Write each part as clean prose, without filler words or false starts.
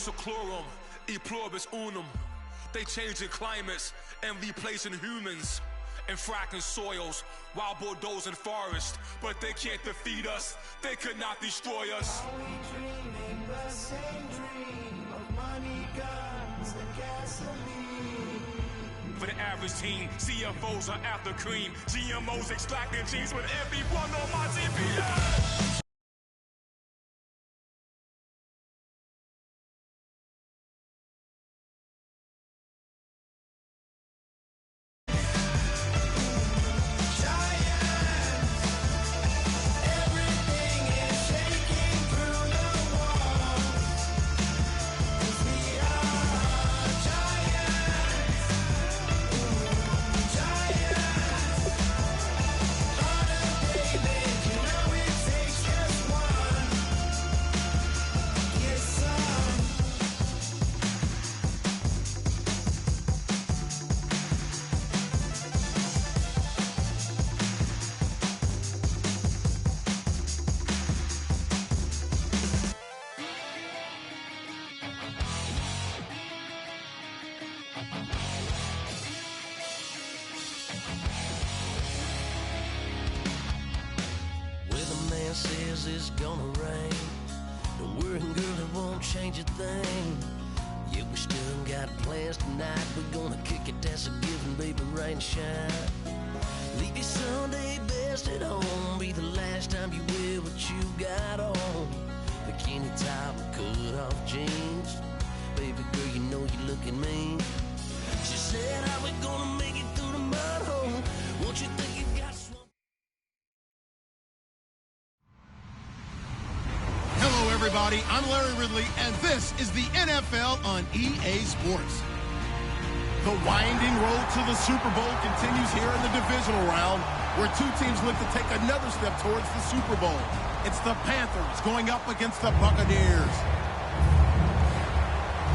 seclorum, e pluribus unum. They changing climates and replacing humans and fracking soils while bulldozing forests. But they can't defeat us, they could not destroy us. Are we dreaming the same dream of money, guns, and gasoline? For the average team, CFOs are after cream. GMOs extracting genes with everyone on my GPS. Says it's gonna rain. Don't worry, girl, it won't change a thing. Yeah, we still got plans tonight. We're gonna kick it, that's a given, baby, rain and shine. Leave your Sunday best at home. Be the last time you wear what you got on. Bikini top and cut off jeans. Baby girl, you know you looking mean. She said, how we gonna make it through the mud hole? Won't you think you got some? Everybody, I'm Larry Ridley, and this is the NFL on EA Sports. The winding road to the Super Bowl continues here in the divisional round, where two teams look to take another step towards the Super Bowl. It's the Panthers going up against the Buccaneers.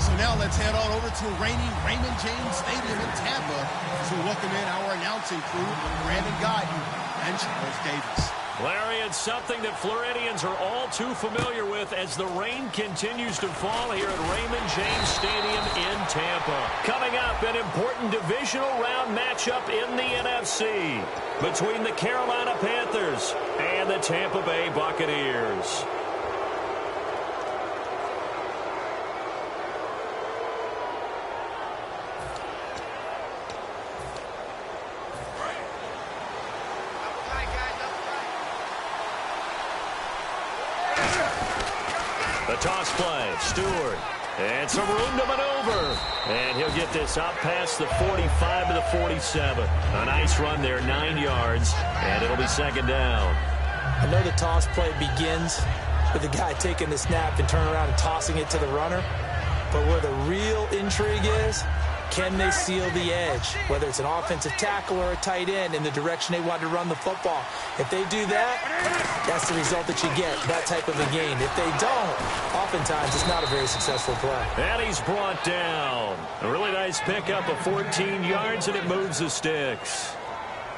So now let's head on over to reigning Raymond James Stadium in Tampa to welcome in our announcing crew, Brandon Guyton and Charles Davis. Larry, it's something that Floridians are all too familiar with as the rain continues to fall here at Raymond James Stadium in Tampa. Coming up, an important divisional round matchup in the NFC between the Carolina Panthers and the Tampa Bay Buccaneers. The toss play, Stewart, and some room to maneuver. And he'll get this out past the 45 to the 47. A nice run there, 9 yards, and it'll be second down. I know the toss play begins with the guy taking the snap and turning around and tossing it to the runner. But where the real intrigue is, can they seal the edge, whether it's an offensive tackle or a tight end, in the direction they want to run the football? If they do that, that's the result that you get, that type of a gain. If they don't, oftentimes it's not a very successful play. And he's brought down. A really nice pickup of 14 yards, and it moves the sticks.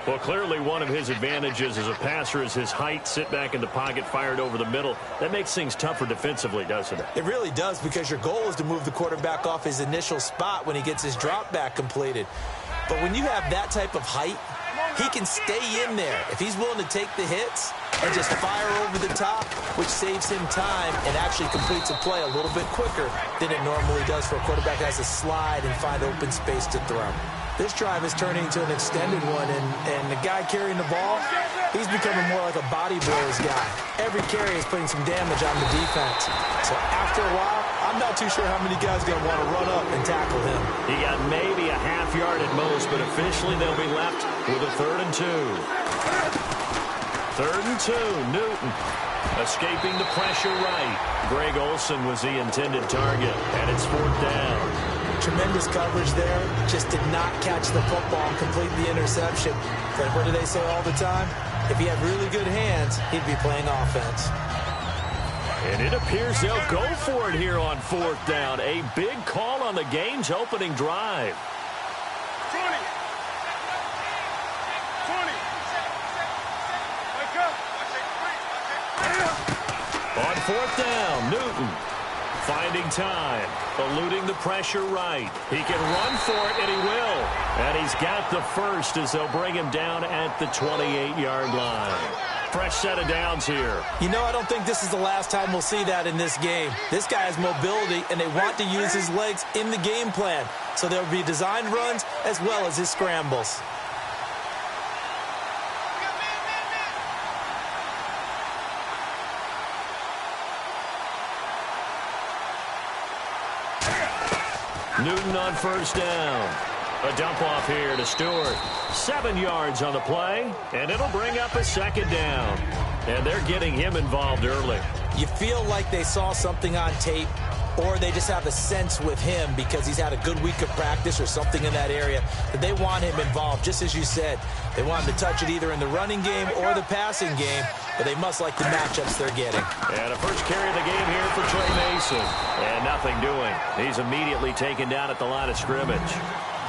Well, clearly one of his advantages as a passer is his height, sit back in the pocket, fired over the middle. That makes things tougher defensively, doesn't it? It really does, because your goal is to move the quarterback off his initial spot when he gets his drop back completed. But when you have that type of height, he can stay in there if he's willing to take the hits and just fire over the top, which saves him time and actually completes a play a little bit quicker than it normally does for a quarterback that has to slide and find open space to throw. This drive is turning into an extended one, and the guy carrying the ball, he's becoming more like a body blows guy. Every carry is putting some damage on the defense. So after a while, I'm not too sure how many guys are going to want to run up and tackle him. He got maybe a half yard at most, but officially they'll be left with a 3rd and 2. 3rd and 2, Newton escaping the pressure right. Greg Olsen was the intended target, and it's 4th down. Tremendous coverage there. Just did not catch the football and complete the interception. But what do they say all the time? If he had really good hands, he'd be playing offense. And it appears they'll go for it here on 4th down. A big call on the game's opening drive. 20. 20. Wake up. On 4th down, Newton. Finding time, eluding the pressure right. He can run for it, and he will. And he's got the first as they'll bring him down at the 28-yard line. Fresh set of downs here. You know, I don't think this is the last time we'll see that in this game. This guy has mobility, and they want to use his legs in the game plan. So there'll be designed runs as well as his scrambles. Newton on first down. A dump off here to Stewart. 7 yards on the play, and it'll bring up a second down. And they're getting him involved early. You feel like they saw something on tape, or they just have a sense with him because he's had a good week of practice or something in that area that they want him involved. Just as you said, they want him to touch it either in the running game or the passing game, but they must like the matchups they're getting. And a first carry of the game here for Trey Mason. And nothing doing. He's immediately taken down at the line of scrimmage.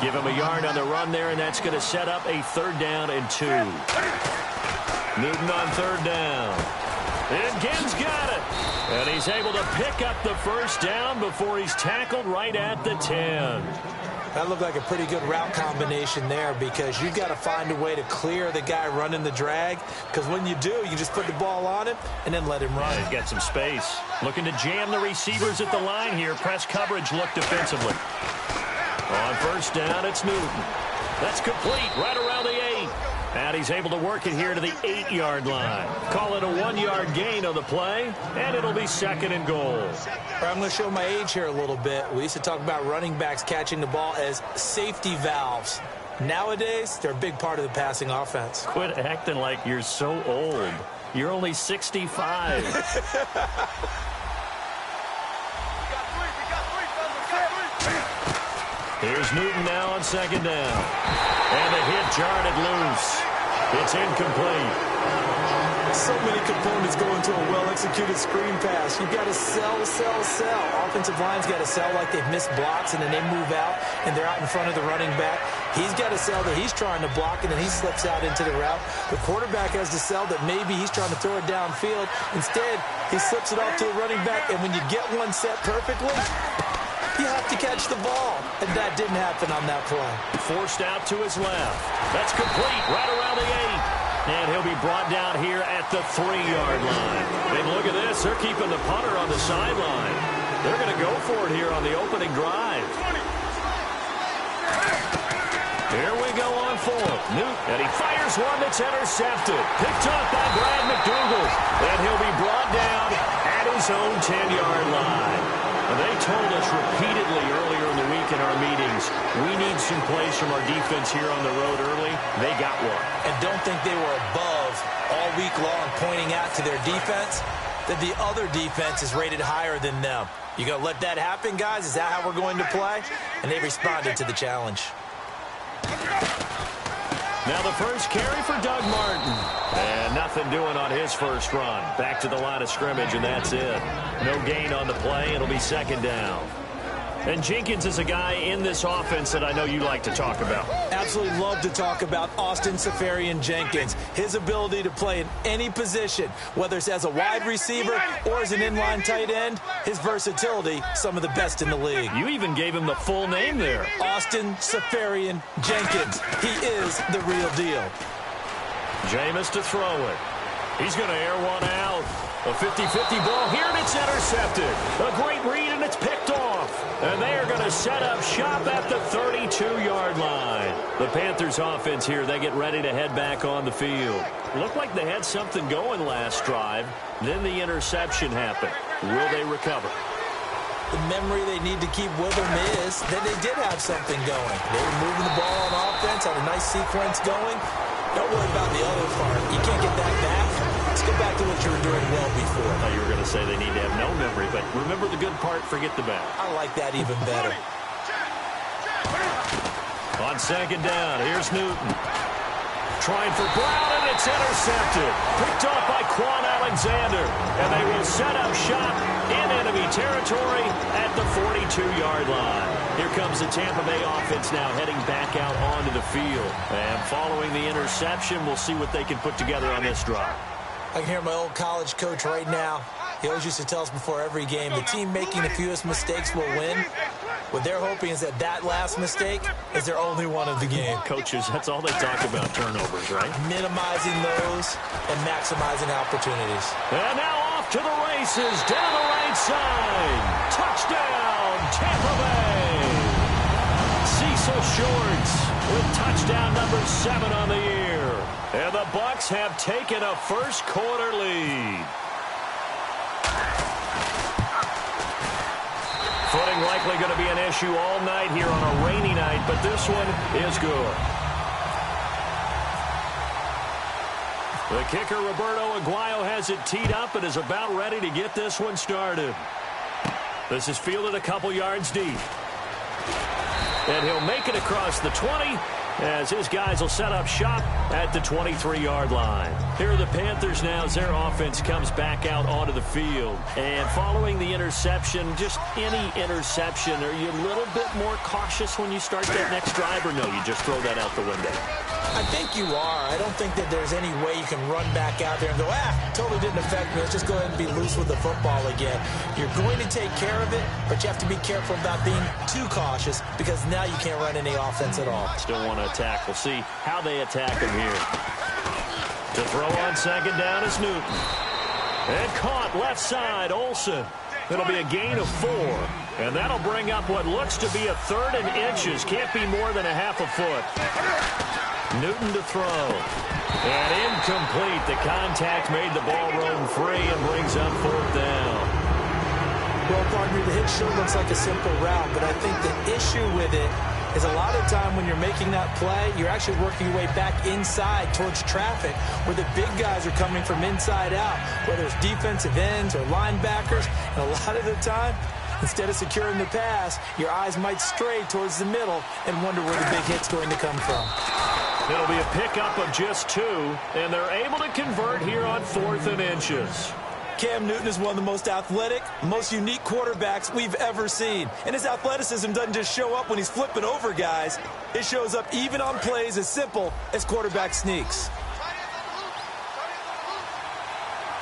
Give him a yard on the run there, and that's going to set up a 3rd down and 2. Newton on 3rd down. And Gibbs got it. And he's able to pick up the first down before he's tackled right at the 10. That looked like a pretty good route combination there because you've got to find a way to clear the guy running the drag, because when you do, you just put the ball on him and then let him run. He's got some space. Looking to jam the receivers at the line here. Press coverage look defensively. On first down, it's Newton. That's complete right around the 8. And he's able to work it here to the 8-yard line. Call it a 1-yard gain on the play, and it'll be 2nd and goal. I'm going to show my age here a little bit. We used to talk about running backs catching the ball as safety valves. Nowadays, they're a big part of the passing offense. Quit acting like you're so old. You're only 65. Here's Newton now on 2nd down. And the hit jarred it loose. It's incomplete. So many components go into a well-executed screen pass. You've got to sell. Offensive line's got to sell like they've missed blocks, and then they move out, and they're out in front of the running back. He's got to sell that he's trying to block, and then he slips out into the route. The quarterback has to sell that maybe he's trying to throw it downfield. Instead, he slips it off to the running back, and when you get one set perfectly, you have to catch the ball. And that didn't happen on that play. Forced out to his left. That's complete right around the 8. And he'll be brought down here at the 3-yard line. And look at this. They're keeping the punter on the sideline. They're going to go for it here on the opening drive. Here we go on 4th. Newton, and he fires one that's intercepted. Picked up by Brad McDougal. And he'll be brought down at his own 10-yard line. They told us repeatedly earlier in the week in our meetings, we need some plays from our defense here on the road early. They got one. And don't think they were above all week long pointing out to their defense that the other defense is rated higher than them. You going to let that happen, guys? Is that how we're going to play? And they responded to the challenge. Now the first carry for Doug Martin. And nothing doing on his first run. Back to the line of scrimmage, and that's it. No gain on the play. It'll be 2nd down. And Jenkins is a guy in this offense that I know you like to talk about. Absolutely love to talk about Austin Seferian-Jenkins. His ability to play in any position, whether it's as a wide receiver or as an inline tight end, his versatility, some of the best in the league. You even gave him the full name there. Austin Seferian-Jenkins. He is the real deal. Jameis to throw it. He's going to air one out. A 50-50 ball here, and it's intercepted. A great read, and it's picked off. And they are going to set up shop at the 32-yard line. The Panthers offense here, they get ready to head back on the field. Looked like they had something going last drive. Then the interception happened. Will they recover? The memory they need to keep with them is that they did have something going. They were moving the ball on offense, had a nice sequence going. Don't worry about the other part. You can't get that back. Let's go back to what you were doing well before. I thought you were going to say they need to have no memory, but remember the good part, forget the bad. I like that even better. On 2nd down, here's Newton. Trying for Brown, and it's intercepted. Picked off by Quan Alexander. And they will set up shop in enemy territory at the 42-yard line. Here comes the Tampa Bay offense now heading back out onto the field. And following the interception, we'll see what they can put together on this drive. I can hear my old college coach right now. He always used to tell us before every game, the team making the fewest mistakes will win. What they're hoping is that that last mistake is their only one of the game. Coaches, that's all they talk about, turnovers, right? Minimizing those and maximizing opportunities. And now off to the races, down the right side. Touchdown, Tampa Bay. Cecil Shorts with touchdown number 7 on the year. And the Bucs have taken a first quarter lead. Footing likely going to be an issue all night here on a rainy night, but this one is good. The kicker, Roberto Aguayo, has it teed up and is about ready to get this one started. This is fielded a couple yards deep. And he'll make it across the 20 as his guys will set up shop at the 23-yard line. Here are the Panthers now as their offense comes back out onto the field. And following the interception, just any interception, are you a little bit more cautious when you start that next drive, or no, you just throw that out the window? I think you are. I don't think that there's any way you can run back out there and go, totally didn't affect me. Let's just go ahead and be loose with the football again. You're going to take care of it, but you have to be careful about being too cautious because now you can't run any offense at all. Still want to attack. We'll see how they attack him here. To throw on second down is Newton. And caught left side, Olsen. It'll be a gain of 4. And that'll bring up what looks to be a 3rd and inches. Can't be more than a half a foot. Newton to throw. And incomplete. The contact made the ball roam free and brings up 4th down. Well, partner, the hit sure looks like a simple route, but I think the issue with it is a lot of time when you're making that play, you're actually working your way back inside towards traffic where the big guys are coming from inside out, whether it's defensive ends or linebackers. And a lot of the time, instead of securing the pass, your eyes might stray towards the middle and wonder where the big hit's going to come from. It'll be a pickup of just 2, and they're able to convert here on 4th and inches. Cam Newton is one of the most athletic, most unique quarterbacks we've ever seen. And his athleticism doesn't just show up when he's flipping over guys. It shows up even on plays as simple as quarterback sneaks.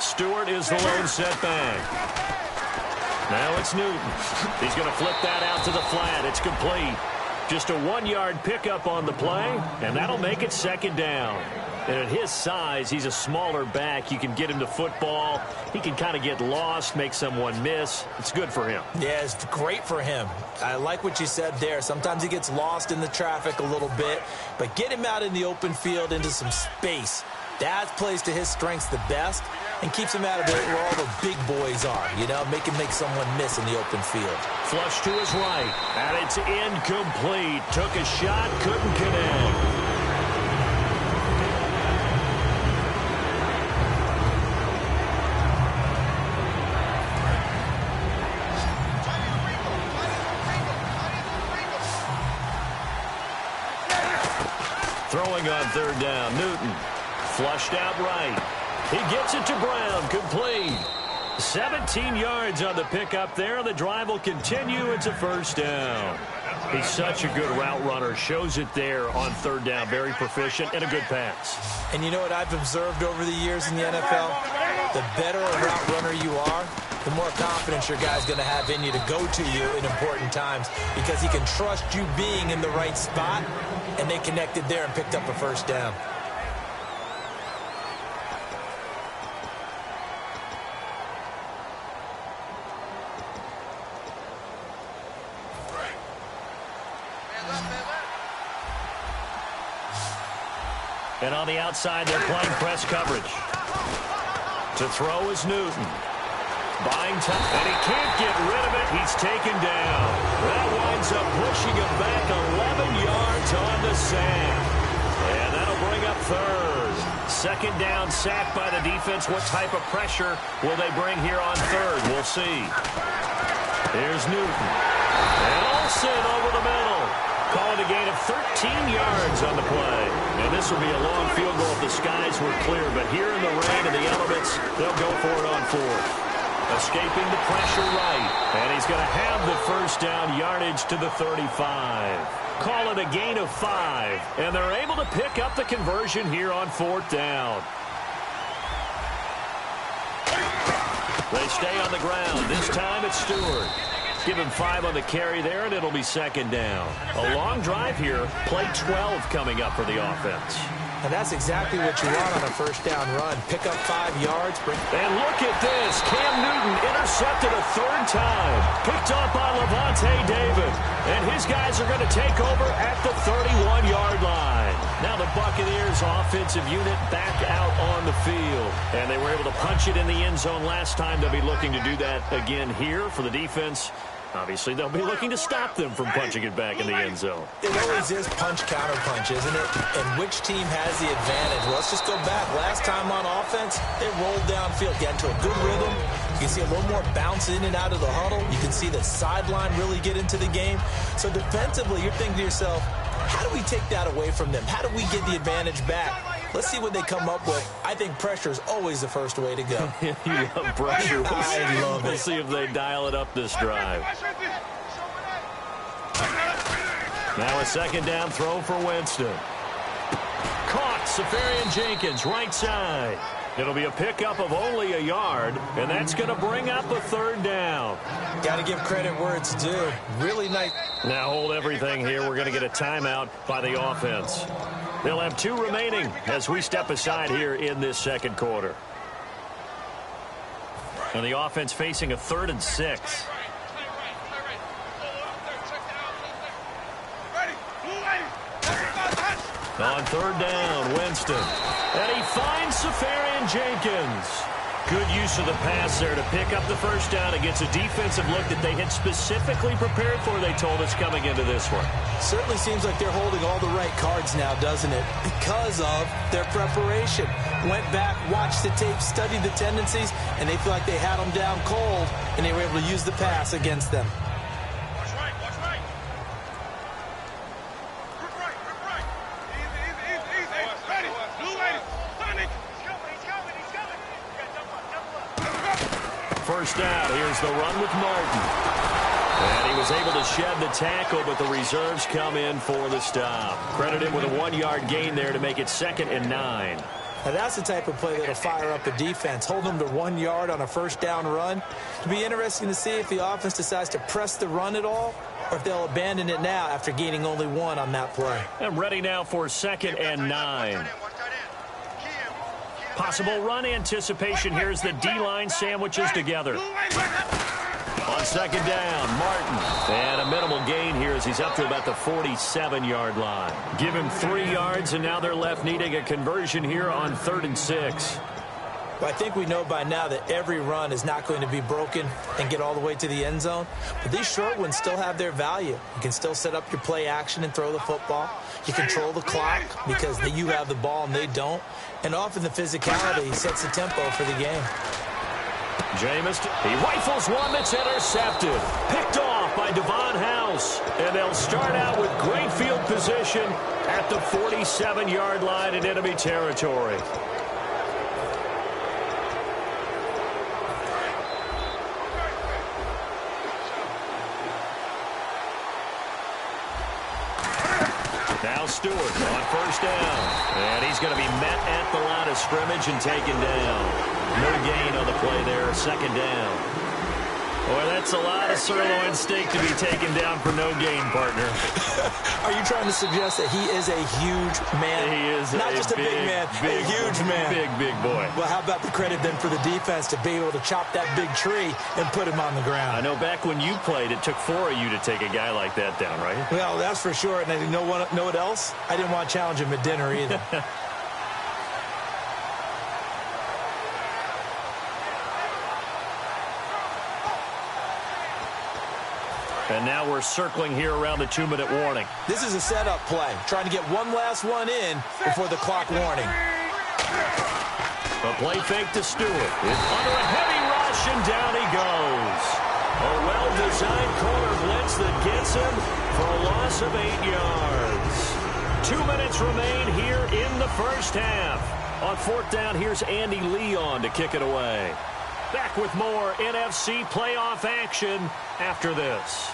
Stewart is the lone setback. Now it's Newton. He's going to flip that out to the flat. It's complete. Just a 1-yard pickup on the play, and that'll make it second down. And at his size, he's a smaller back. You can get him to football. He can kind of get lost, make someone miss. It's good for him. Yeah, it's great for him. I like what you said there. Sometimes he gets lost in the traffic a little bit, but get him out in the open field into some space. That plays to his strengths the best and keeps him out of it where all the big boys are, you know, make someone miss in the open field. Flush to his right, and it's incomplete. Took a shot, couldn't connect. Throwing on 3rd down, Newton. Flushed out right. He gets it to Brown, complete. 17 yards on the pickup there. The drive will continue. It's a 1st down. He's such a good route runner. Shows it there on 3rd down. Very proficient and a good pass. And you know what I've observed over the years in the NFL? The better a route runner you are, the more confidence your guy's going to have in you to go to you in important times because he can trust you being in the right spot, and they connected there and picked up a 1st down. And on the outside, they're playing press coverage. To throw is Newton. Buying time, and he can't get rid of it. He's taken down. That winds up pushing him back 11 yards on the sack. And that'll bring up 3rd. 2nd down, sack by the defense. What type of pressure will they bring here on 3rd? We'll see. Here's Newton. And Olsen over the middle. Calling a gain of 13 yards on the play. And this will be a long field goal if the skies were clear. But here in the rain and the elements, they'll go for it on 4th. Escaping the pressure right. And he's going to have the 1st down, yardage to the 35. Call it a gain of 5. And they're able to pick up the conversion here on 4th down. They stay on the ground. This time it's Stewart. Give him 5 on the carry there, and it'll be second down. A long drive here. Play 12 coming up for the offense. And that's exactly what you want on a first down run. Pick up 5 yards. And look at this. Cam Newton intercepted a 3rd time. Picked up by Levante David. And his guys are going to take over at the 31-yard line. Now the Buccaneers offensive unit back out on the field. And they were able to punch it in the end zone last time. They'll be looking to do that again here for the defense. Obviously, they'll be looking to stop them from punching it back in the end zone. It always is punch-counter-punch, isn't it? And which team has the advantage? Well, let's just go back. Last time on offense, they rolled downfield, get into a good rhythm. You can see a little more bounce in and out of the huddle. You can see the sideline really get into the game. So defensively, you're thinking to yourself, how do we take that away from them? How do we get the advantage back? Let's see what they come up with. I think pressure is always the first way to go. You love pressure. I love it. We'll see if they dial it up this drive. Now a second down throw for Winston. Caught. Safarian Jenkins, right side. It'll be a pickup of only a yard, and that's going to bring up a 3rd down. Got to give credit where it's due. Really nice. Now hold everything here. We're going to get a timeout by the offense. They'll have 2 remaining as we step aside here in this second quarter. And the offense facing a 3rd and 6. On 3rd down, Winston. And he finds Safarian Jenkins. Good use of the pass there to pick up the first down against a defensive look that they had specifically prepared for, they told us, coming into this one. Certainly seems like they're holding all the right cards now, doesn't it? Because of their preparation. Went back, watched the tape, studied the tendencies, and they feel like they had them down cold, and they were able to use the pass against them. Watch right, watch right. Grip right, grip right. Easy. Ready, blue lady. Sonic. He's coming. First down, here's the run with Martin. And he was able to shed the tackle, but the reserves come in for the stop. Credit him with a 1-yard gain there to make it 2nd and 9. Now that's the type of play that'll fire up a defense. Hold them to 1 yard on a first down run. It'll be interesting to see if the offense decides to press the run at all, or if they'll abandon it now after gaining only 1 on that play. And ready now for 2nd and 9. Possible run anticipation. Here's the D-line sandwiches together. On 2nd down, Martin. And a minimal gain here as he's up to about the 47-yard line. Give him 3 yards, and now they're left needing a conversion here on 3rd and 6. Well, I think we know by now that every run is not going to be broken and get all the way to the end zone. But these short ones still have their value. You can still set up your play action and throw the football. You control the clock because you have the ball and they don't. And often the physicality sets the tempo for the game. Jameis, he rifles one that's intercepted. Picked off by Devon House. And they'll start out with great field position at the 47-yard line in enemy territory. Now Stewart on first down. And he's going to be met at the line of scrimmage and taken down. No gain on the play there, 2nd down. Boy, that's a lot of sirloin steak to be taken down for no gain, partner. Are you trying to suggest that he is a huge man? He is not just a big man, a huge man. Big boy. Well, how about the credit then for the defense to be able to chop that big tree and put him on the ground? I know back when you played, it took 4 of you to take a guy like that down, right? Well, that's for sure. And you know what else? I didn't want to challenge him at dinner either. And now we're circling here around the 2-minute warning. This is a setup play, trying to get one last one in before the clock warning. A play fake to Stewart. Under a heavy rush, and down he goes. A well-designed corner blitz that gets him for a loss of 8 yards. 2 minutes remain here in the first half. On 4th down, here's Andy Leon to kick it away. Back with more NFC playoff action after this.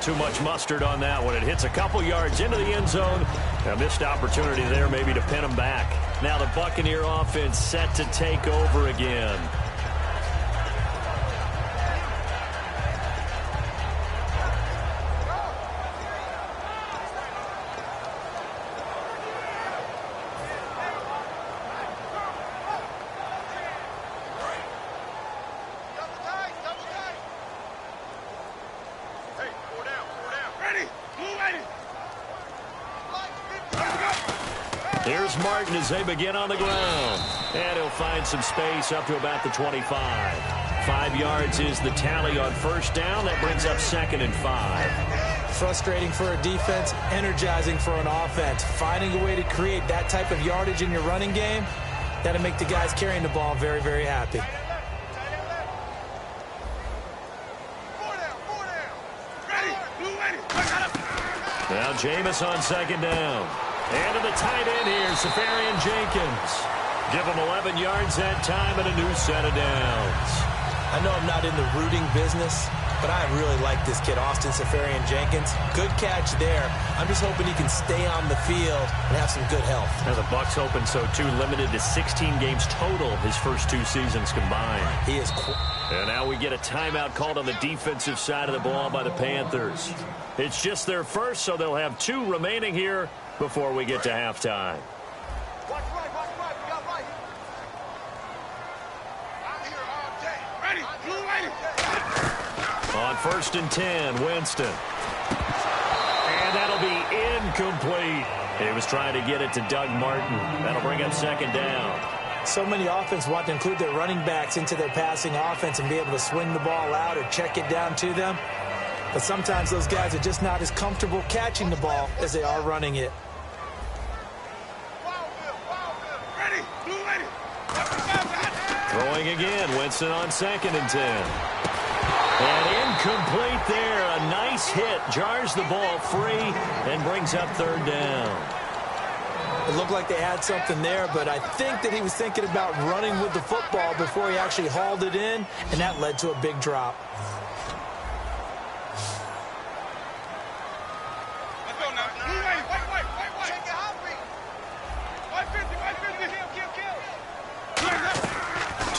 too much mustard on that one. It hits a couple yards into the end zone. A missed opportunity there maybe to pin them back. Now the Buccaneer offense set to take over again. Here's Martin as they begin on the ground. And he'll find some space up to about the 25. 5 yards is the tally on first down. That brings up 2nd and 5. Frustrating for a defense, energizing for an offense. Finding a way to create that type of yardage in your running game, that'll make the guys carrying the ball very, very happy. Now Jameis on 2nd down. And to the tight end here, Safarian Jenkins. Give him 11 yards that time and a new set of downs. I know I'm not in the rooting business, but I really like this kid, Austin Safarian Jenkins. Good catch there. I'm just hoping he can stay on the field and have some good health. Now the Bucs hoping so too, limited to 16 games total his first 2 seasons combined. He is And now we get a timeout called on the defensive side of the ball by the Panthers. It's just their first, so they'll have 2 remaining here before we get to halftime. Watch right, we got right. I'm here all day. Ready, blue ready. On 1st and 10, Winston. And that'll be incomplete. He was trying to get it to Doug Martin. That'll bring up 2nd down. So many offenses want to include their running backs into their passing offense and be able to swing the ball out or check it down to them. But sometimes those guys are just not as comfortable catching the ball as they are running it. Ready, blue ready. Throwing again, Winston on 2nd and 10. And incomplete there. A nice hit. Jars the ball free and brings up 3rd down. It looked like they had something there, but I think that he was thinking about running with the football before he actually hauled it in, and that led to a big drop. Let's go now. Blue ready. Wait. Check your heartbeat. 550.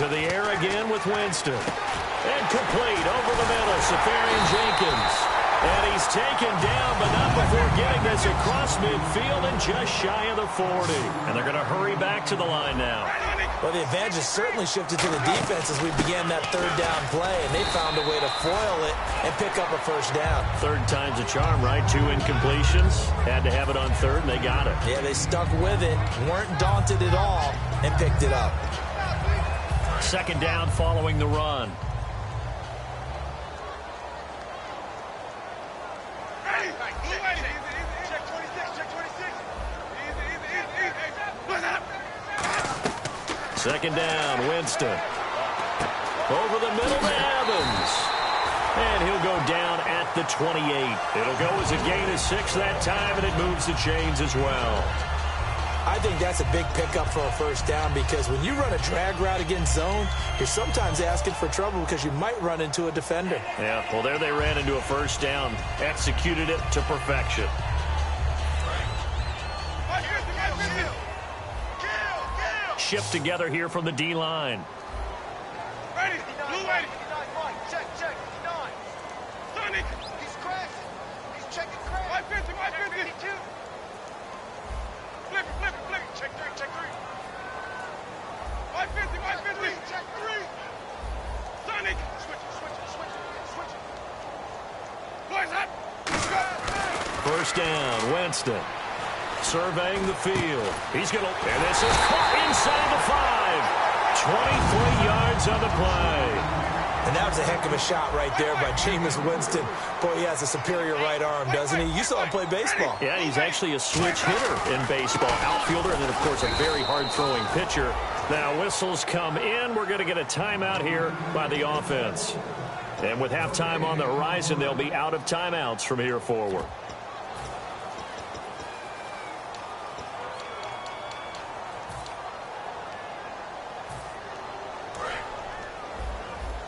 To the air again with Winston. And complete over the middle. Safarian Jenkins. And he's taken down, but not before getting this across midfield and just shy of the 40. And they're going to hurry back to the line now. Well, the advantage has certainly shifted to the defense as we began that 3rd down play, and they found a way to foil it and pick up a 1st down. 3rd time's a charm, right? 2 incompletions. Had to have it on 3rd, and they got it. Yeah, they stuck with it, weren't daunted at all, and picked it up. 2nd down following the run. Check 26. Easy. 2nd down, Winston. Over the middle to Evans. And he'll go down at the 28. It'll go as a gain of 6 that time, and it moves the chains as well. I think that's a big pickup for a 1st down because when you run a drag route against zone, you're sometimes asking for trouble because you might run into a defender. Yeah, well, there they ran into a 1st down. Executed it to perfection. Shipped together here from the D-line. Ready, blue ready. Check. 9. Sonic. He's crashing. He's checking crash. 550. Flip it. Check 3. 550. Check 3. Sonic. Switch it. Boys up. Let's go. 1st down, Winston. Surveying the field. He's going to, and this is caught inside the 5. 23 yards on the play. And that was a heck of a shot right there by Jameis Winston. Boy, he has a superior right arm, doesn't he? You saw him play baseball. Yeah, he's actually a switch hitter in baseball. Outfielder, and then, of course, a very hard-throwing pitcher. Now, whistles come in. We're going to get a timeout here by the offense. And with halftime on the horizon, they'll be out of timeouts from here forward.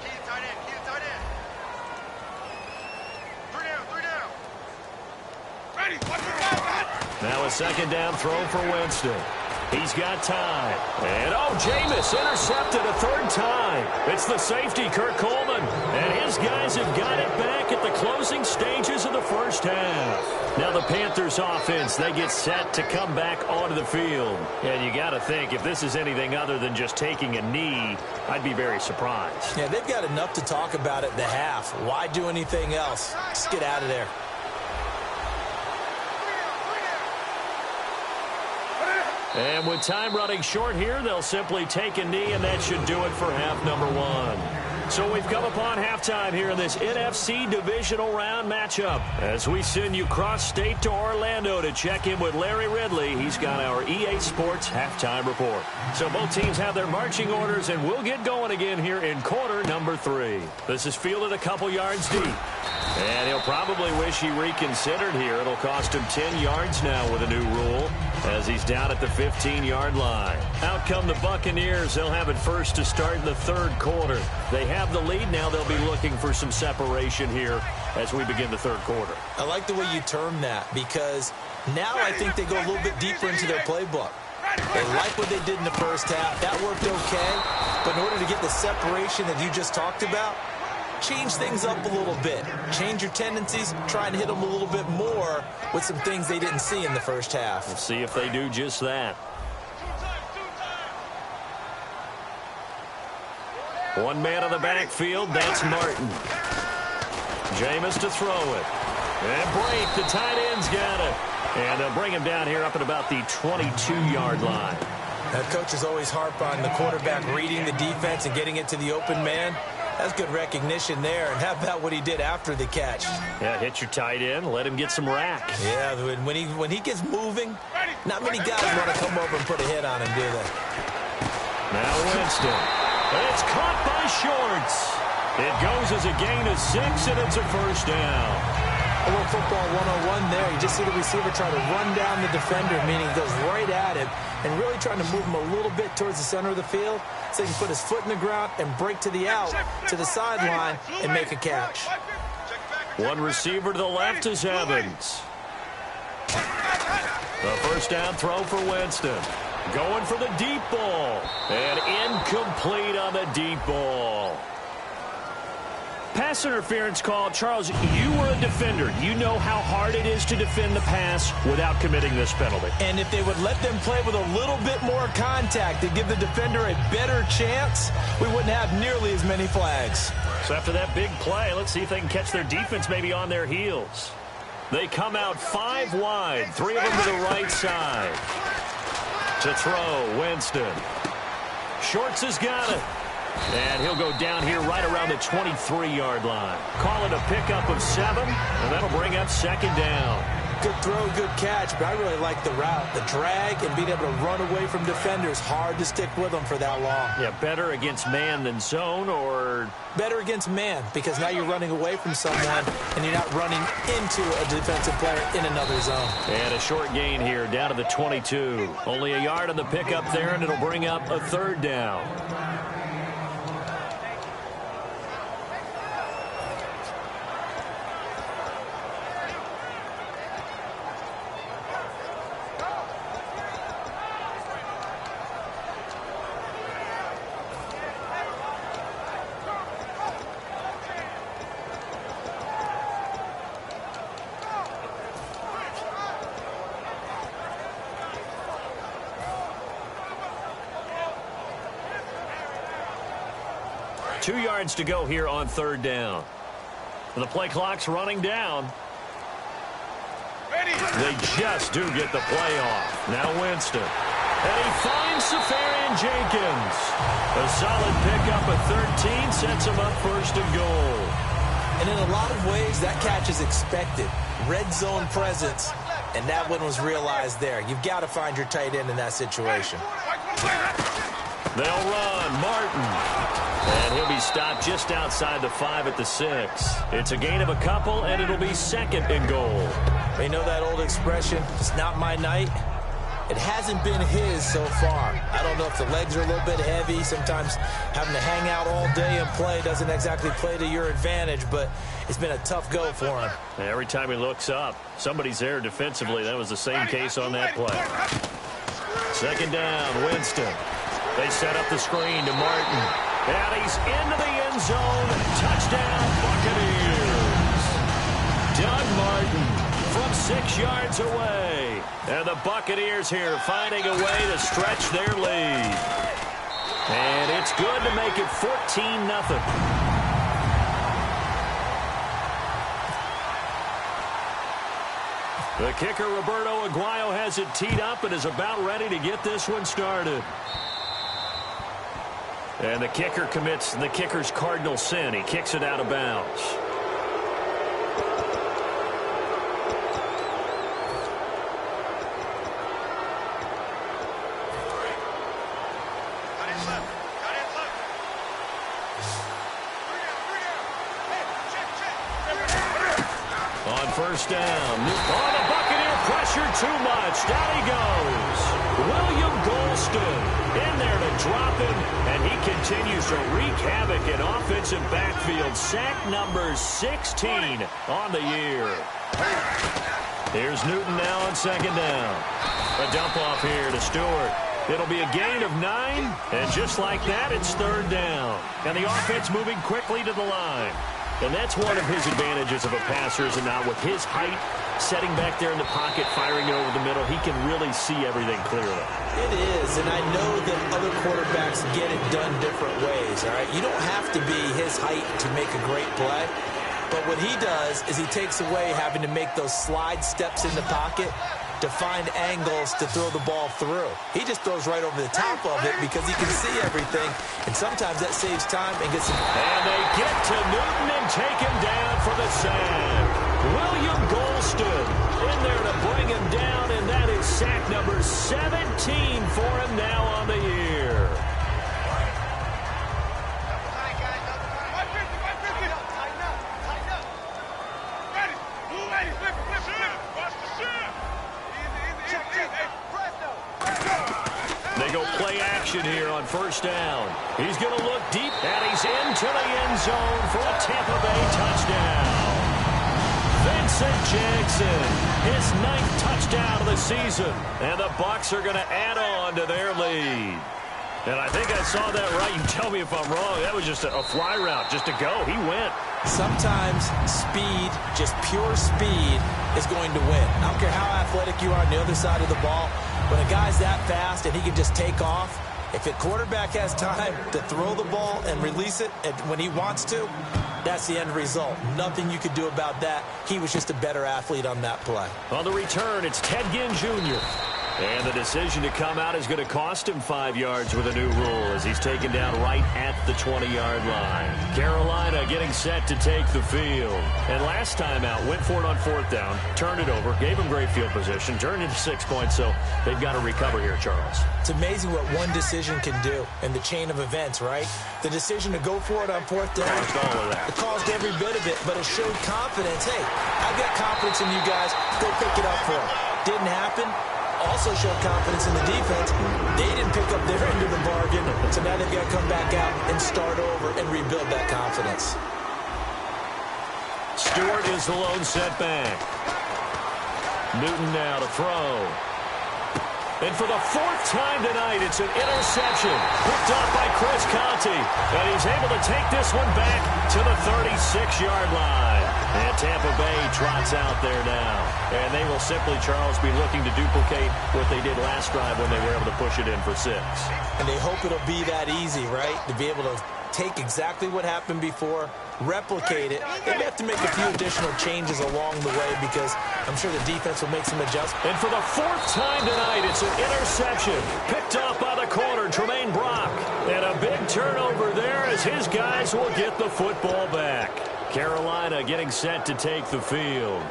Key tight end. 3 down. Now a second down throw for Winston. He's got time. And, Jameis intercepted a third time. It's the safety, Kurt Coleman. And his guys have got it back at the closing stages of the first half. Now the Panthers offense, they get set to come back onto the field. And you got to think, if this is anything other than just taking a knee, I'd be very surprised. Yeah, they've got enough to talk about at the half. Why do anything else? Just get out of there. And with time running short here, they'll simply take a knee, and that should do it for half number one. So we've come upon halftime here in this NFC divisional round matchup. As we send you cross-state to Orlando to check in with Larry Ridley, he's got our EA Sports halftime report. So both teams have their marching orders, and we'll get going again here in quarter number 3. This is fielded a couple yards deep. And he'll probably wish he reconsidered here. It'll cost him 10 yards now with a new rule as he's down at the 15-yard line. Out come the Buccaneers. They'll have it first to start in the third quarter. They have the lead. Now they'll be looking for some separation here as we begin the third quarter. I like the way you term that because now I think they go a little bit deeper into their playbook. They like what they did in the first half. That worked okay. But in order to get the separation that you just talked about, change things up a little bit. Change your tendencies. Try and hit them a little bit more with some things they didn't see in the first half. We'll see if they do just that. One man on the backfield. That's Martin. Jameis to throw it. And break. The tight end's got it. And they'll bring him down here up at about the 22-yard line. Now, coaches always harp on the quarterback reading the defense and getting it to the open man. That's good recognition there. And how about what he did after the catch? Yeah, hit your tight end. Let him get some rack. Yeah, when he gets moving, not many guys want to come over and put a hit on him, do they? Now Winston. And it's caught by Shorts. It goes as a gain of 6, and it's a first down. A little football 101 there. You just see the receiver try to run down the defender, meaning he goes right at him and really trying to move him a little bit towards the center of the field so he can put his foot in the ground and break to the out, to the sideline, and make a catch. One receiver to the left is Evans. The first down throw for Winston. Going for the deep ball. And incomplete on the deep ball. Pass interference call. Charles, you were a defender. You know how hard it is to defend the pass without committing this penalty. And if they would let them play with a little bit more contact to give the defender a better chance, we wouldn't have nearly as many flags. So after that big play, let's see if they can catch their defense maybe on their heels. They come out 5 wide, 3 of them to the right side. To throw, Winston. Shorts has got it. And he'll go down here right around the 23-yard line. Call it a pickup of 7, and that'll bring up second down. Good throw, good catch, but I really like the route. The drag and being able to run away from defenders. Hard to stick with them for that long. Yeah, better against man than zone, or? Better against man, because now you're running away from someone, and you're not running into a defensive player in another zone. And a short gain here, down to the 22. Only a yard on the pickup there, and it'll bring up a third down. Two yards to go here on third down. The play clock's running down. They just do get the play off. Now Winston. And he finds Safarian Jenkins. A solid pickup of 13 sets him up first and goal. And in a lot of ways, that catch is expected. Red zone presence, and that one was realized there. You've got to find your tight end in that situation. They'll run. Martin. And he'll be stopped just outside the 5 at the 6. It's a gain of a couple, and it'll be second and goal. You know that old expression, it's not my night? It hasn't been his so far. I don't know if the legs are a little bit heavy. Sometimes having to hang out all day and play doesn't exactly play to your advantage, but it's been a tough go for him. Every time he looks up, somebody's there defensively. That was the same case on that play. Second down, Winston. They set up the screen to Martin. And he's into the end zone. Touchdown, Buccaneers. Doug Martin from 6 yards away. And the Buccaneers here finding a way to stretch their lead. And it's good to make it 14-0. The kicker, Roberto Aguayo, has it teed up and is about ready to get this one started. And the kicker commits the kicker's cardinal sin. He kicks it out of bounds. On first down. Oh, the Buccaneer pressure too much. Down he goes. William Golston in there to drop him, and he continues to wreak havoc in offensive backfield. Sack number 16 on the year. Here's Newton now on second down. A dump off here to Stewart. It'll be a gain of 9, and just like that, it's third down. And the offense moving quickly to the line. And that's one of his advantages of a passer, is it not? With his height, setting back there in the pocket, firing it over the middle, he can really see everything clearly. It is, and I know that other quarterbacks get it done different ways, all right? You don't have to be his height to make a great play. But what he does is he takes away having to make those slide steps in the pocket to find angles to throw the ball through. He just throws right over the top of it because he can see everything, and sometimes that saves time and gets him. And they get to Newton and take him down for the sack. William Golston in there to bring him down, and that is sack number 17 for him now on the year. They go play action here on first down. He's going to look deep, and he's into the end zone for a Tampa Bay touchdown. Vincent Jackson, his 9th touchdown of the season, and the Bucs are going to add on to their lead. And I think I saw that right. You tell me if I'm wrong. That was just a fly route, just to go. He went. Sometimes speed, just pure speed, is going to win. I don't care how athletic you are on the other side of the ball. When a guy's that fast and he can just take off, if a quarterback has time to throw the ball and release it when he wants to, that's the end result. Nothing you could do about that. He was just a better athlete on that play. On the return, it's Ted Ginn Jr. And the decision to come out is going to cost him 5 yards with a new rule as he's taken down right at the 20-yard line. Carolina getting set to take the field. And last time out, went for it on fourth down, turned it over, gave him great field position, turned it to 6 points, so they've got to recover here, Charles. It's amazing what one decision can do in the chain of events, right? The decision to go for it on fourth down, it caused every bit of it, but it showed confidence. Hey, I've got confidence in you guys. Go pick it up for him. Didn't happen. Also showed confidence in the defense. They didn't pick up their end of the bargain, so now they've got to come back out and start over and rebuild that confidence. Stewart is the lone setback. Newton now to throw. And for the 4th time tonight, it's an interception picked up by Chris Conte. And he's able to take this one back to the 36-yard line. And Tampa Bay trots out there now. And they will simply, Charles, be looking to duplicate what they did last drive when they were able to push it in for 6. And they hope it'll be that easy, right? To be able to take exactly what happened before, replicate it. They may have to make a few additional changes along the way because I'm sure the defense will make some adjustments. And for the 4th time tonight, it's an interception picked up by the corner, Tremaine Brock. And a big turnover there as his guys will get the football back. Carolina getting set to take the field.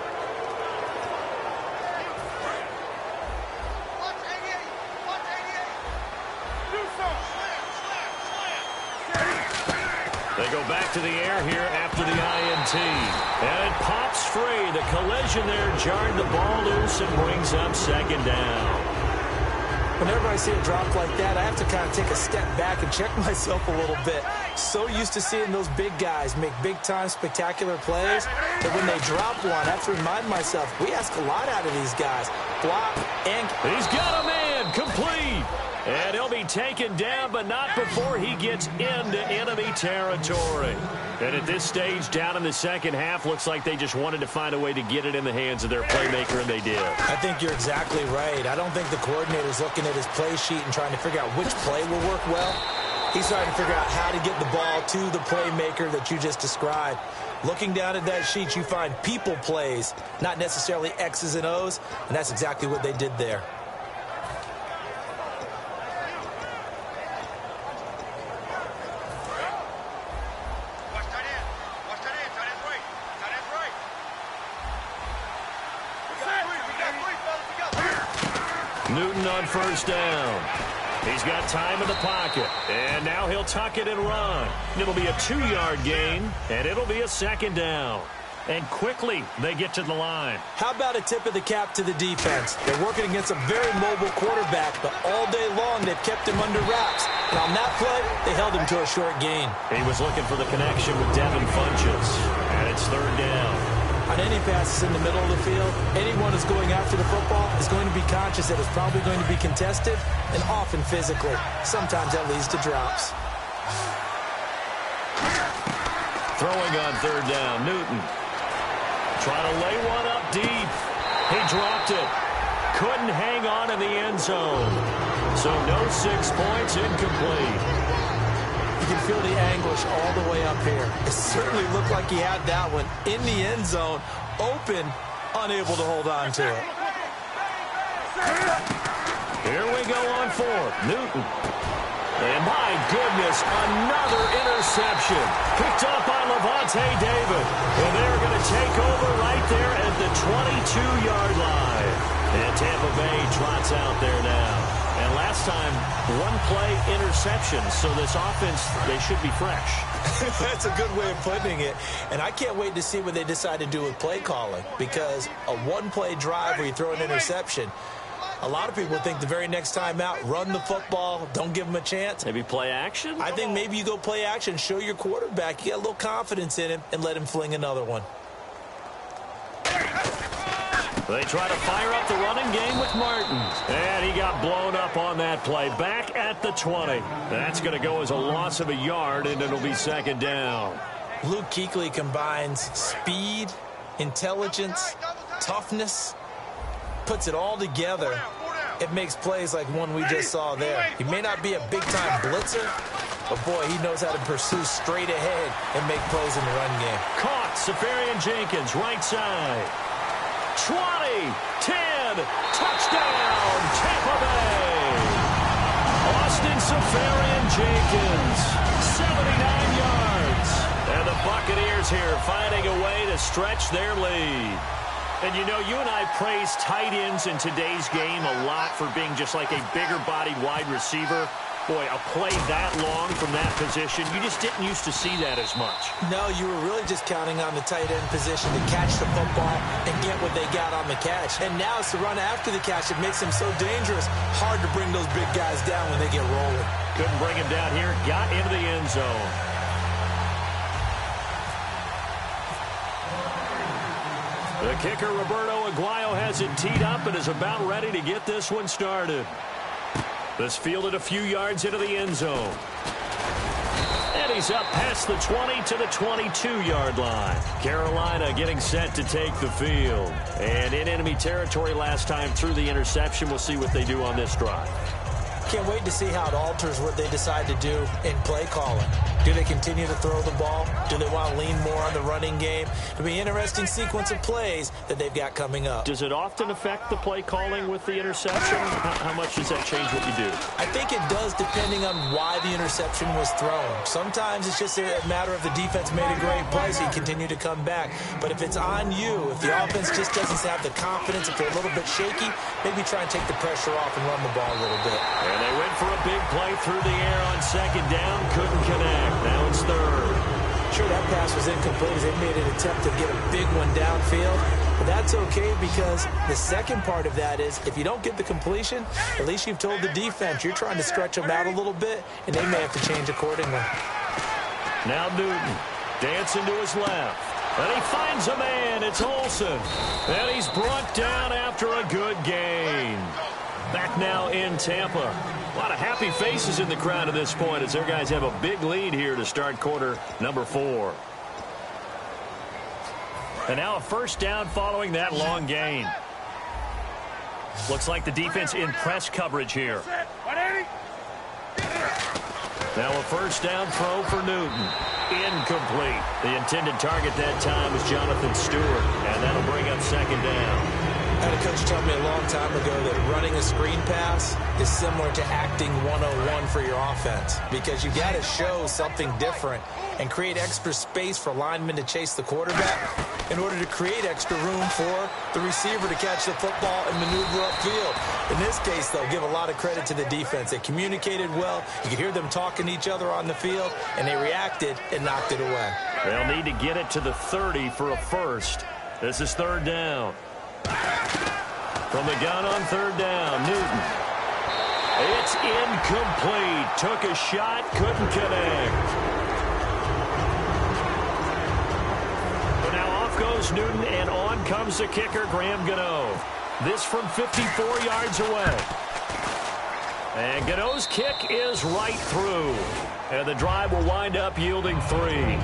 They go back to the air here after the INT. And it pops free. The collision there jarred the ball loose and brings up second down. Whenever I see a drop like that, I have to kind of take a step back and check myself a little bit. So used to seeing those big guys make big-time spectacular plays that when they drop one, I have to remind myself, we ask a lot out of these guys. Block and... He's got a man, complete. And he'll be taken down, but not before he gets into enemy territory. And at this stage, down in the second half, looks like they just wanted to find a way to get it in the hands of their playmaker, and they did. I think you're exactly right. I don't think the coordinator's looking at his play sheet and trying to figure out which play will work well. He's trying to figure out how to get the ball to the playmaker that you just described. Looking down at that sheet, you find people plays, not necessarily X's and O's, and that's exactly what they did there. Newton on first down. He's got time in the pocket. And now he'll tuck it and run. It'll be a 2-yard gain, and it'll be a second down. And quickly, they get to the line. How about a tip of the cap to the defense? They're working against a very mobile quarterback, but all day long they've kept him under wraps. And on that play, they held him to a short gain. He was looking for the connection with Devin Funchess. And it's third down. On any passes in the middle of the field, anyone who's going after the football is going to be conscious that it's probably going to be contested and often physically. Sometimes that leads to drops. Throwing on third down, Newton. Trying to lay one up deep. He dropped it. Couldn't hang on in the end zone. So no 6 points, incomplete. You can feel the anguish all the way up here. It certainly looked like he had that one in the end zone, open, unable to hold on to it. Here we go on fourth. Newton. And my goodness, another interception. Picked up by Levante David. And they're going to take over right there at the 22-yard line. And Tampa Bay trots out there now. And last time, one-play interception. So this offense, they should be fresh. That's a good way of putting it. And I can't wait to see what they decide to do with play calling. Because a one-play drive where you throw an interception, a lot of people think the very next time out, run the football, don't give them a chance. Maybe play action? I think maybe you go play action, show your quarterback, you got a little confidence in him, and let him fling another one. They try to fire up the running game with Martin. And he got blown up on that play. Back at the 20. That's going to go as a loss of a yard, and it'll be second down. Luke Kuechly combines speed, intelligence, toughness, puts it all together. It makes plays like one we just saw there. He may not be a big-time blitzer, but, boy, he knows how to pursue straight ahead and make plays in the run game. Caught. Safarian Jenkins, right side. 20, 10, touchdown, Tampa Bay. Austin Safarian Jenkins, 79 yards. And the Buccaneers here finding a way to stretch their lead. And, you know, you and I praise tight ends in today's game a lot for being just like a bigger-bodied wide receiver. Boy, a play that long from that position, you just didn't used to see that as much. No, you were really just counting on the tight end position to catch the football and get what they got on the catch. And now it's the run after the catch that makes him so dangerous. Hard to bring those big guys down when they get rolling. Couldn't bring him down here. Got into the end zone. The kicker, Roberto Aguayo, has it teed up and is about ready to get this one started. This fielded a few yards into the end zone. And he's up past the 20 to the 22-yard line. Carolina getting set to take the field. And in enemy territory last time through the interception. We'll see what they do on this drive. Can't wait to see how it alters what they decide to do in play calling. Do they continue to throw the ball? Do they want to lean more on the running game? It'll be an interesting sequence of plays that they've got coming up. Does it often affect the play calling with the interception? How much does that change what you do? I think it does depending on why the interception was thrown. Sometimes it's just a matter of the defense made a great play, so you continue to come back. But if it's on you, if the offense just doesn't have the confidence, if they're a little bit shaky, maybe try and take the pressure off and run the ball a little bit. And they went for a big play through the air on second down. Couldn't connect. Now it's third. Sure, that pass was incomplete as they made an attempt to get a big one downfield. But that's okay, because the second part of that is if you don't get the completion, at least you've told the defense you're trying to stretch them out a little bit, and they may have to change accordingly. Now Newton dancing to his left. And he finds a man. It's Olsen. And he's brought down after a good gain. Back now in Tampa. A lot of happy faces in the crowd at this point as their guys have a big lead here to start quarter number 4. And now a first down following that long gain. Looks like the defense in press coverage here. Now a first down throw for Newton. Incomplete. The intended target that time was Jonathan Stewart, and that'll bring up second down. I had a coach tell me a long time ago that running a screen pass is similar to acting 101 for your offense, because you got to show something different and create extra space for linemen to chase the quarterback in order to create extra room for the receiver to catch the football and maneuver upfield. In this case, they'll give a lot of credit to the defense. They communicated well. You could hear them talking to each other on the field, and they reacted and knocked it away. They'll need to get it to the 30 for a first. This is third down. From the gun on third down, Newton. It's incomplete. Took a shot, couldn't connect. But now off goes Newton, and on comes the kicker, Graham Gano. This from 54 yards away. And Gano's kick is right through. And the drive will wind up yielding 3.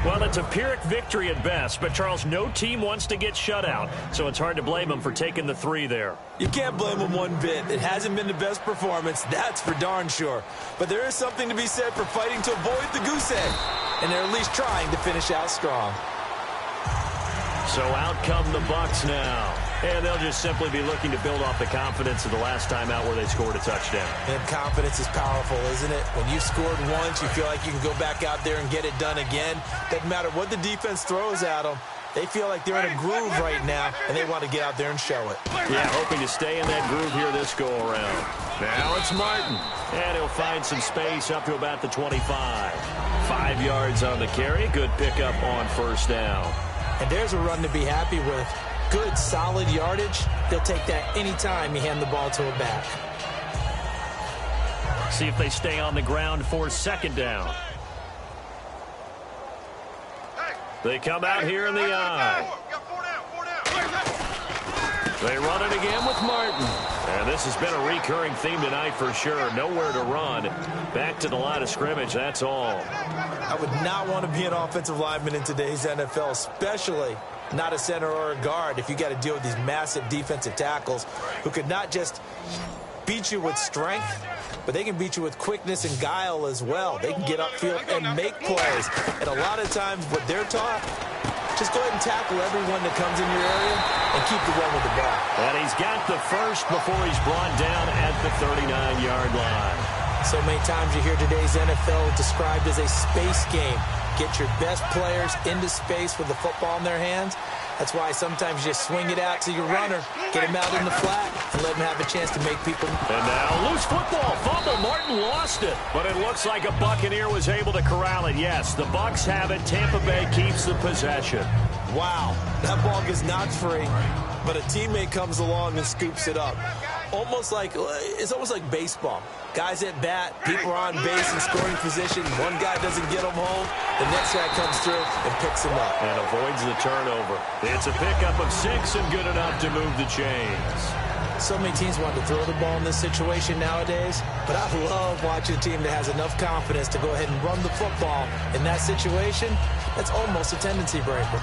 Well, it's a Pyrrhic victory at best, but, Charles, no team wants to get shut out, so it's hard to blame them for taking the 3 there. You can't blame them one bit. It hasn't been the best performance, that's for darn sure. But there is something to be said for fighting to avoid the goose egg, and they're at least trying to finish out strong. So out come the Bucs now. And they'll just simply be looking to build off the confidence of the last time out where they scored a touchdown. And confidence is powerful, isn't it? When you've scored once, you feel like you can go back out there and get it done again. Doesn't matter what the defense throws at them. They feel like they're in a groove right now, and they want to get out there and show it. Yeah, hoping to stay in that groove here this go-around. Now it's Martin. And he'll find some space up to about the 25. 5 yards on the carry. Good pickup on first down. And there's a run to be happy with. Good, solid yardage. They'll take that anytime you hand the ball to a back. See if they stay on the ground for second down. They come out here in the eye. They run it again with Martin. And this has been a recurring theme tonight for sure. Nowhere to run. Back to the line of scrimmage, that's all. I would not want to be an offensive lineman in today's NFL, especially not a center or a guard, if you got to deal with these massive defensive tackles who could not just beat you with strength, but they can beat you with quickness and guile as well. They can get upfield and make plays. And a lot of times what they're taught, just go ahead and tackle everyone that comes in your area and keep the run with the ball. And he's got the first before he's brought down at the 39-yard line. So many times you hear today's NFL described as a space game. Get your best players into space with the football in their hands. That's why sometimes you just swing it out to your runner, get him out in the flat, and let him have a chance to make people. And now loose football, fumble. Martin lost it, but it looks like a Buccaneer was able to corral it. Yes, the Bucs have it. Tampa Bay keeps the possession. Wow, that ball gets knocked free, but a teammate comes along and scoops it up. It's almost like baseball. Guys at bat, people are on base in scoring position. One guy doesn't get them home. The next guy comes through and picks him up. And avoids the turnover. It's a pickup of 6 and good enough to move the chains. So many teams want to throw the ball in this situation nowadays, but I love watching a team that has enough confidence to go ahead and run the football. In that situation, that's almost a tendency breaker.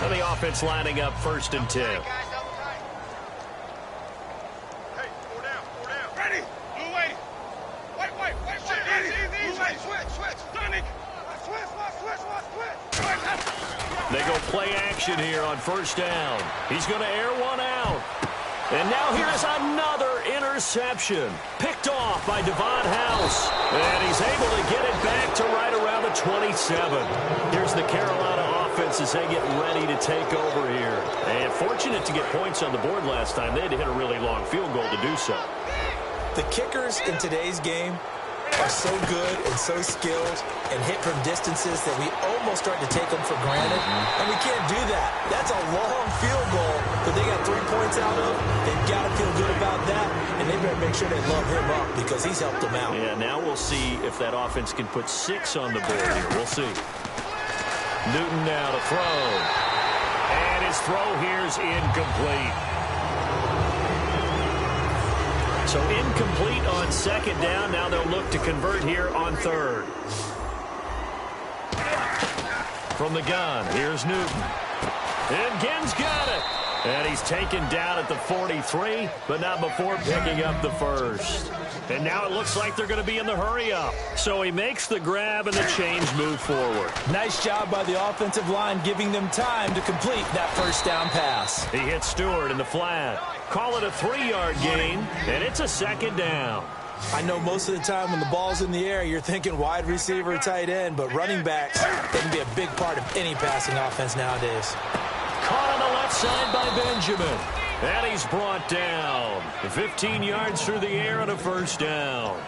And the offense lining up 1st and 10. Hey, 4 down. Ready? Blue lady. Wait. Easy. Switch. Sonic. Switch. They go play action here on 1st down. He's going to air one out. And now here's another interception. Picked off by Devon House. And he's able to get it back to right around the 27. Here's the Carolina offense as they get ready to take over here. And fortunate to get points on the board last time. They had to hit a really long field goal to do so. The kickers in today's game are so good and so skilled and hit from distances that we almost start to take them for granted, and we can't do that. That's a long field goal that they got 3 points out of. They've got to feel good about that, and they better make sure they love him up because he's helped them out. Yeah, now we'll see if that offense can put 6 on the board here. We'll see. Newton now to throw. And his throw here is incomplete. So incomplete on second down. Now they'll look to convert here on third. From the gun, here's Newton. And Ginn's got it. And he's taken down at the 43, but not before picking up the first. And now it looks like they're going to be in the hurry-up. So he makes the grab, and the chains move forward. Nice job by the offensive line giving them time to complete that first down pass. He hits Stewart in the flat. Call it a 3-yard gain, and it's a second down. I know most of the time when the ball's in the air, you're thinking wide receiver, tight end, but running backs, they can be a big part of any passing offense nowadays. Caught on the left side by Benjamin. And he's brought down. 15 yards through the air and a first down.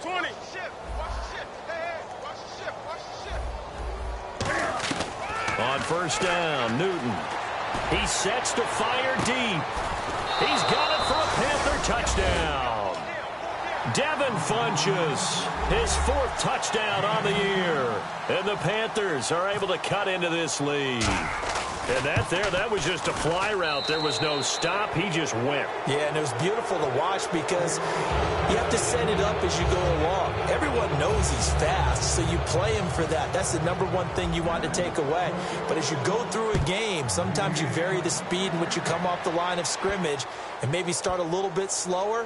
20. Shift. Watch the shift. Hey, watch the shift. Watch the shift. On first down, Newton. He sets to fire deep. He's got it for a Panther touchdown. Devin Funchess, his 4th touchdown on the year. And the Panthers are able to cut into this lead. And that was just a fly route. There was no stop. He just went. Yeah, and it was beautiful to watch because you have to set it up as you go along. Everyone knows he's fast, so you play him for that. That's the #1 thing you want to take away. But as you go through a game, sometimes you vary the speed in which you come off the line of scrimmage and maybe start a little bit slower.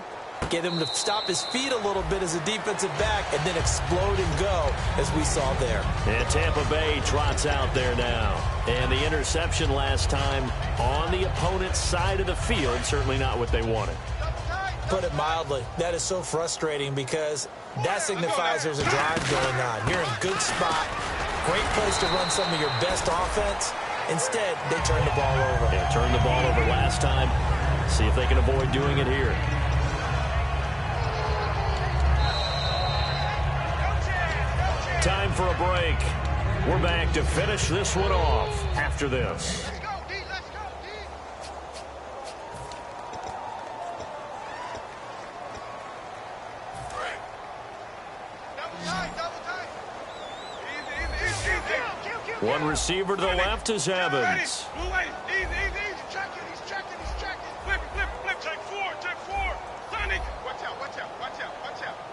Get him to stop his feet a little bit as a defensive back and then explode and go, as we saw there. And Tampa Bay trots out there now. And the interception last time on the opponent's side of the field, certainly not what they wanted. Put it mildly, that is so frustrating because that signifies there's a drive going on. You're in a good spot, great place to run some of your best offense. Instead, they turn the ball over. Yeah, turned the ball over last time. See if they can avoid doing it here. Time for a break. We're back to finish this one off after this. Let's go, D. Let's go, D. Double tight. Easy. One receiver to the left is Evans. Blue lady. Easy. Check it. He's checking. Flip. Check 4. Sonic. Watch out.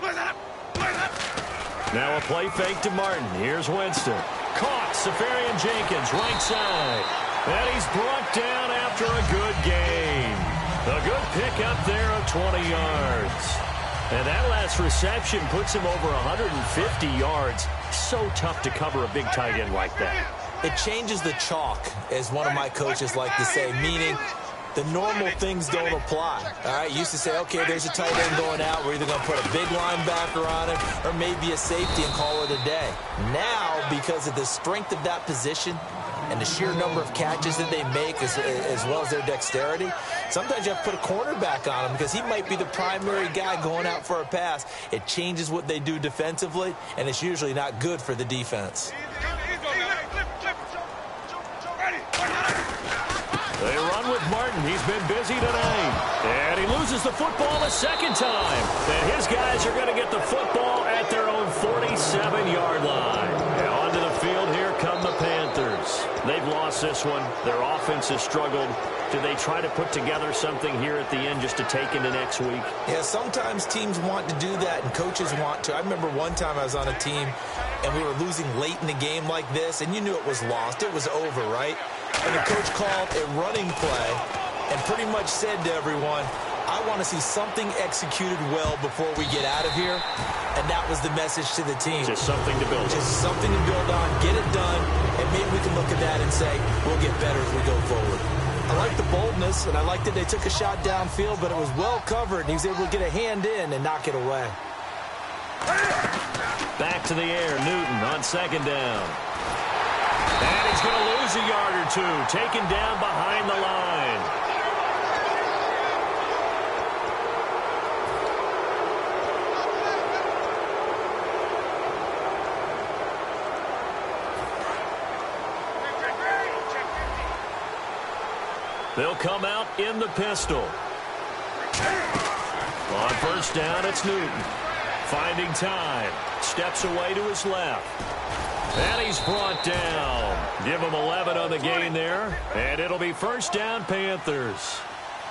Blitz up. Now a play fake to Martin. Here's Winston. Caught. Safarian Jenkins, right side. And he's brought down after a good game. A good pickup there of 20 yards. And that last reception puts him over 150 yards. So tough to cover a big tight end like that. It changes the chalk, as one of my coaches like to say, meaning the normal things don't apply. All right, used to say, okay, there's a tight end going out. We're either going to put a big linebacker on it or maybe a safety and call it a day. Now, because of the strength of that position and the sheer number of catches that they make as well as their dexterity, sometimes you have to put a cornerback on him because he might be the primary guy going out for a pass. It changes what they do defensively, and it's usually not good for the defense. They run with Martin. He's been busy tonight. And he loses the football a second time. And his guys are going to get the football at their own 47-yard line. And onto the field, here come the Panthers. They've lost this one. Their offense has struggled. Do they try to put together something here at the end just to take into next week? Yeah, sometimes teams want to do that and coaches want to. I remember one time I was on a team and we were losing late in the game like this, and you knew it was lost. It was over, right? And the coach called a running play and pretty much said to everyone, I want to see something executed well before we get out of here. And that was the message to the team. Just something to build on. Just something to build on, get it done, and maybe we can look at that and say, we'll get better as we go forward. I like the boldness, and I like that they took a shot downfield, but it was well covered, and he was able to get a hand in and knock it away. Back to the air, Newton on second down. And he's going to lose a yard or two, taken down behind the line. They'll come out in the pistol. On first down, it's Newton. Finding time. Steps away to his left. And he's brought down. Give him 11 on the gain there. And it'll be first down, Panthers.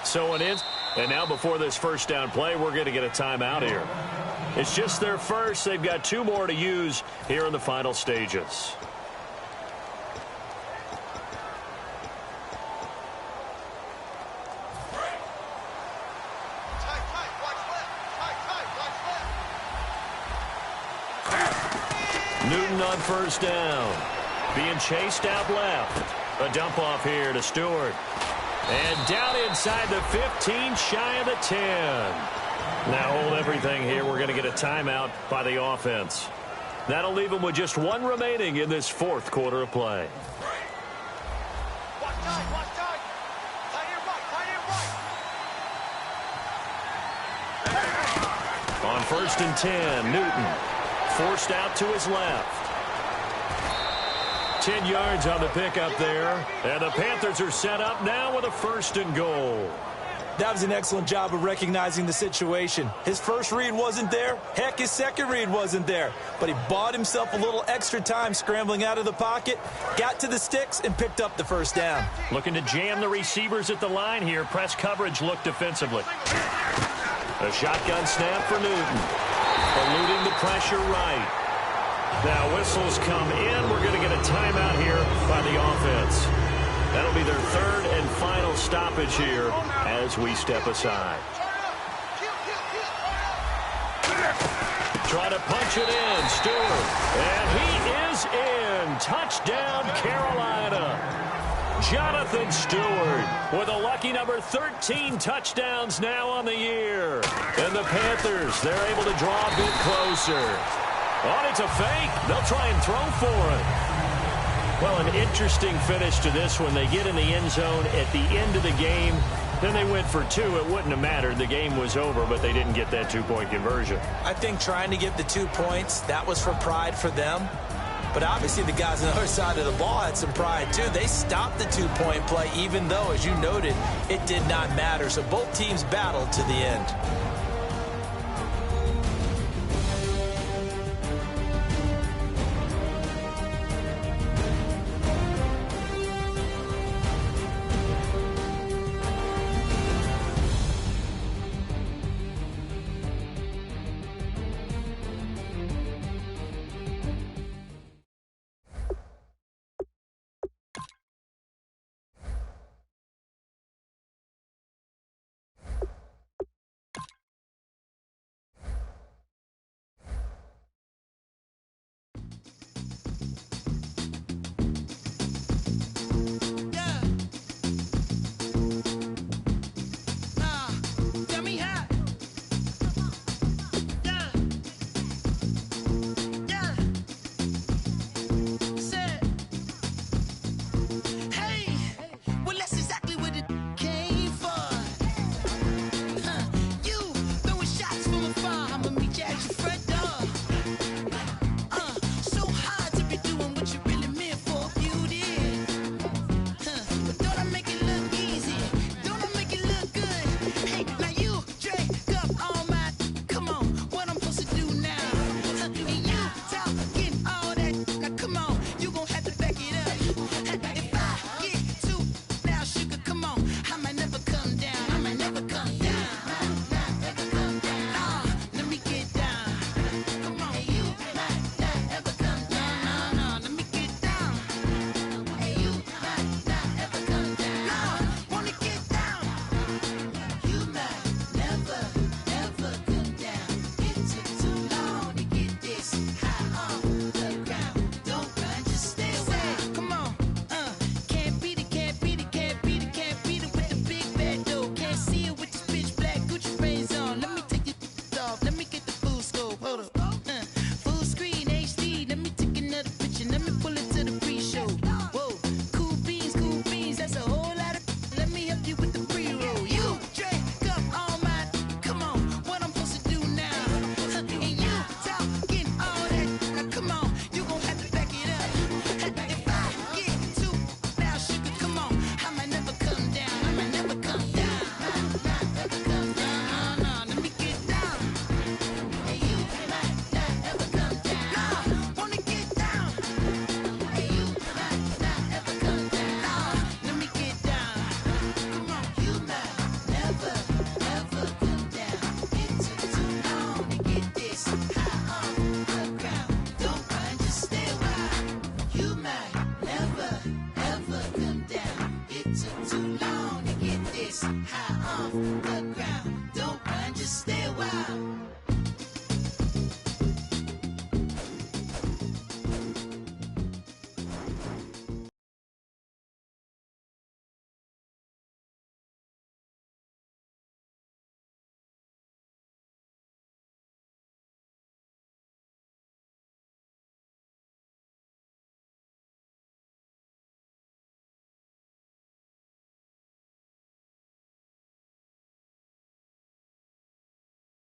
So and now before this first down play, we're going to get a timeout here. It's just their first. They've got 2 more to use here in the final stages. Newton on first down. Being chased out left. A dump off here to Stewart. And down inside the 15, shy of the 10. Now hold everything here. We're going to get a timeout by the offense. That'll leave them with just 1 remaining in this 4th quarter of play. Watch time, watch time. Tight end right. On first and 10, Newton forced out to his left. 10 yards on the pickup there. And the Panthers are set up now with a 1st and goal. That was an excellent job of recognizing the situation. His first read wasn't there. Heck, his second read wasn't there. But he bought himself a little extra time scrambling out of the pocket, got to the sticks, and picked up the first down. Looking to jam the receivers at the line here. Press coverage look defensively. A shotgun snap for Newton. Eluding the pressure right. Now whistles come in. We're going to get a timeout here by the offense. That'll be their 3rd and final stoppage here as we step aside. Try to punch it in, Stewart. And he is in. Touchdown, Carolina. Jonathan Stewart with a lucky number 13 touchdowns now on the year. And the Panthers, they're able to draw a bit closer. Oh, it's a fake. They'll try and throw for it. Well, an interesting finish to this one. They get in the end zone at the end of the game. Then they went for 2. It wouldn't have mattered. The game was over, but they didn't get that 2-point conversion. I think trying to get the 2 points, that was for pride for them. But obviously the guys on the other side of the ball had some pride too. They stopped the 2-point play, even though, as you noted, it did not matter. So both teams battled to the end. too long to get this high off the ground.